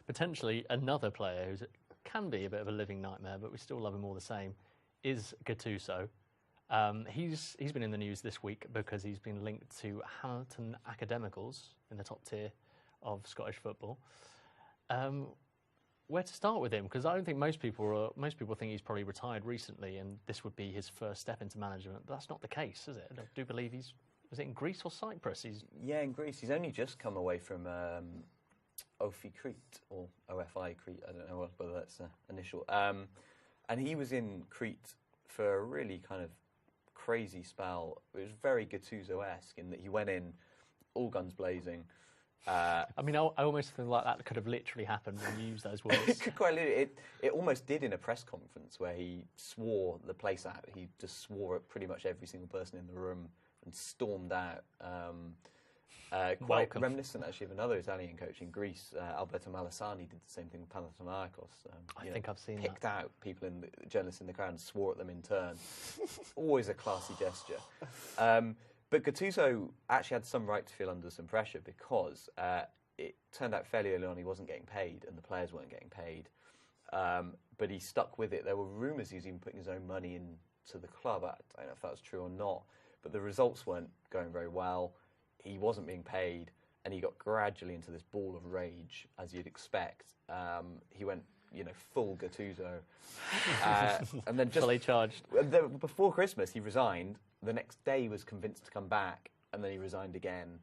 Potentially another player who can be a bit of a living nightmare, but we still love him all the same, is Gattuso. He's been in the news this week because he's been linked to Hamilton Academicals in the top tier of Scottish football. Where to start with him? Because I don't think most people think he's probably retired recently, and this would be his first step into management. But that's not the case, is it? I do believe was it in Greece or Cyprus? Yeah, in Greece. He's only just come away from OFI Crete, or OFI Crete, I don't know whether that's the initial. And he was in Crete for a really kind of crazy spell. It was very Gattuso-esque in that he went in all guns blazing. I mean, I almost feel like that could have literally happened when you use those words. It could quite literally. It almost did in a press conference where he swore the place out. He just swore at pretty much every single person in the room and stormed out. Quite reminiscent, actually, of another Italian coach in Greece, Alberto Malassani, did the same thing with Panathinaikos. I think I've seen picked out people, journalists in the crowd, and swore at them in turn. Always a classy gesture. But Gattuso actually had some right to feel under some pressure because it turned out fairly early on he wasn't getting paid and the players weren't getting paid. But he stuck with it. There were rumours he was even putting his own money into the club. I don't know if that was true or not. But the results weren't going very well. He wasn't being paid, and he got gradually into this ball of rage, as you'd expect. He went, full Gattuso, and then just fully charged. Before Christmas, he resigned. The next day, he was convinced to come back, and then he resigned again,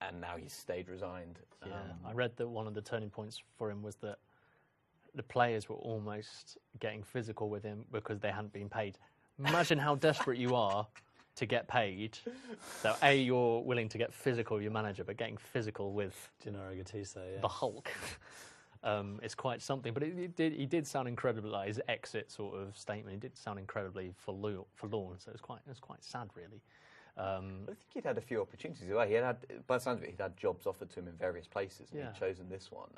and now he's stayed resigned. Yeah, I read that one of the turning points for him was that the players were almost getting physical with him because they hadn't been paid. Imagine how desperate you are to get paid. So A, you're willing to get physical with your manager, but getting physical with Gennaro Gattuso, the Hulk is quite something. But he did sound incredibly, like his exit sort of statement, he did sound incredibly forlorn. So it was quite sad, really. I think he'd had a few opportunities. By the sounds of it, he'd had jobs offered to him in various places, and he'd chosen this one.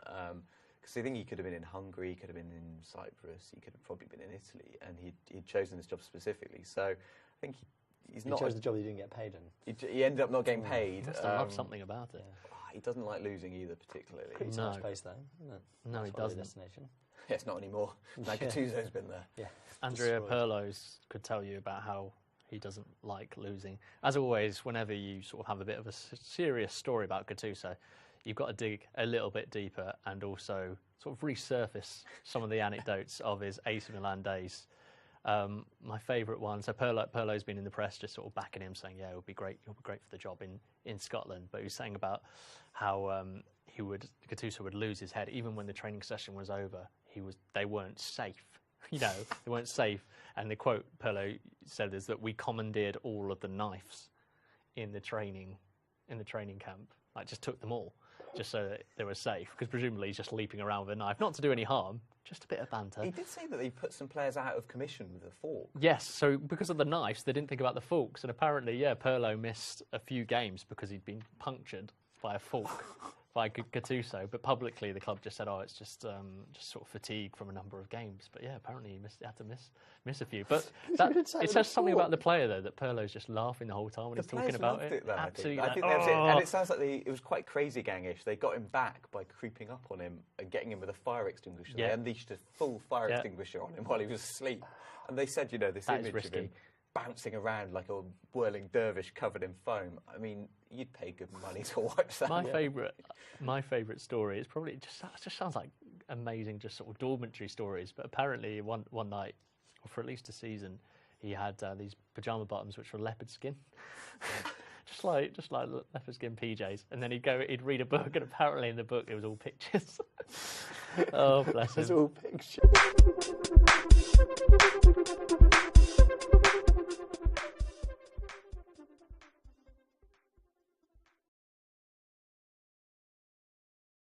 Because I think he could have been in Hungary, he could have been in Cyprus, he could have probably been in Italy, and he'd chosen this job specifically. So I think he chose the job he didn't get paid in. He ended up not getting paid. He must have loved something about it. Yeah. He doesn't like losing either, particularly. Pretty nice place, though, isn't it? No, he doesn't. Destination. Yeah, it's not anymore. Now Gattuso's been there. Yeah. Andrea Pirlo's could tell you about how he doesn't like losing. As always, whenever you sort of have a bit of a serious story about Gattuso, you've got to dig a little bit deeper and also sort of resurface some of the anecdotes of his AC Milan days. My favourite one, so Pirlo's been in the press just sort of backing him, saying, yeah, he'll be great for the job in Scotland. But he was saying about how Gattuso would lose his head even when the training session was over. They weren't safe, they weren't safe. And the quote Pirlo said is that we commandeered all of the knives in the training camp, like just took them all, just so that they were safe, because presumably he's just leaping around with a knife, not to do any harm, just a bit of banter. He did say that he put some players out of commission with a fork. Yes, so because of the knives, they didn't think about the forks, and apparently, Pirlo missed a few games because he'd been punctured by a fork by Gattuso, but publicly the club just said, it's just sort of fatigue from a number of games. But yeah, apparently he had to miss a few. But it says something about the player, though, that Pirlo's just laughing the whole time when he's talking about it. Absolutely. I think that was it. And it sounds like it was quite crazy gangish. They got him back by creeping up on him and getting him with a fire extinguisher. Yeah. They unleashed a full fire extinguisher on him while he was asleed. And they said, this image of him bouncing around like a whirling dervish covered in foam. I mean, you'd pay good money to watch that. My favourite story is probably just sounds like amazing, just sort of dormitory stories. But apparently, one night, or for at least a season, he had these pajama bottoms which were leopard skin, just like leopard skin PJs. And then he'd read a book, and apparently in the book it was all pictures. Oh, bless him! It's all pictures.